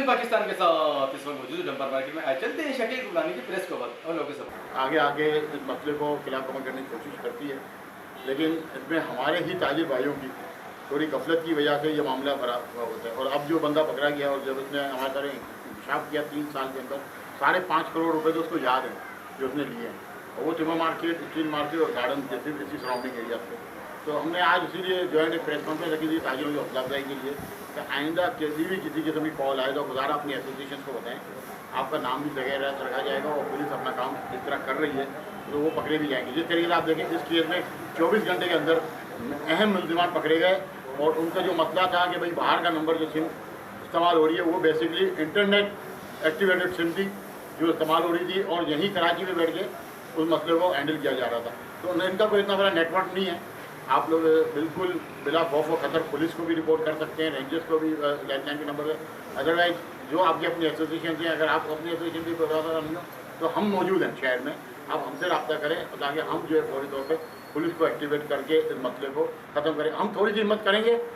पाकिस्तान के साथ इस वक्त मौजूद डंपर मार्केट में आए चलते हैं शकील गुलानी की प्रेस खबर और लोगों के सब आगे आगे इस मसले को खिलाफ अमल करने की कोशिश करती है, लेकिन इसमें हमारे ही ताजिर भाइयों की थोड़ी गफलत की वजह से ये मामला बड़ा होता है। और अब जो बंदा पकड़ा गया और जब उसने हमारे सारे इंकशाफ किया 3 साल के अंदर 5.5 करोड़ रुपए तो उसको याद है जो उसने लिए हैं, और वो टिम्बर मार्केट, स्टील मार्केट और गार्डन जैसे इसी सराउंडिंग एरिया से। तो हमने आज इसीलिए जॉइंट एक प्रेस कॉन्फ्रेंस रखी थी ताजिरों की हौसला अफजाई के लिए कि आइंदा किसी किस्म की कॉल आए तो गुजारा अपनी एसोसिएशन को बताएं, आपका नाम भी वगैरह रखा जाएगा और पुलिस अपना काम जिस तरह कर रही है तो वो पकड़े भी जाएंगे। जिस तरीके से आप देखें इस केस में 24 घंटे के अंदर अहम मुलजिमान पकड़े गए और उनका जो मसला था कि भाई बाहर का नंबर जो सिम इस्तेमाल हो रही है वो बेसिकली इंटरनेट एक्टिवेटेड सिम थी जो इस्तेमाल हो रही थी और यहीं कराची में बैठ के उस मसले को हैंडल किया जा रहा था। तो इनका कोई इतना बड़ा नेटवर्क नहीं है। आप लोग बिल्कुल बिला खौफ व खतर पुलिस को भी रिपोर्ट कर सकते हैं, रेंजर्स को भी लैंडलाइन के नंबर पर। अदरवाइज जो आपकी अपनी एसोसिएशन है, अगर आप अपनी एसोसिएशन की प्रोफेसर नहीं हो तो हम मौजूद हैं शहर में, आप हमसे रब्ता करें ताकि हम जो है फौरी तौर पर पुलिस को एक्टिवेट करके इस मसले को ख़त्म करें। हम थोड़ी सी हिम्मत करेंगे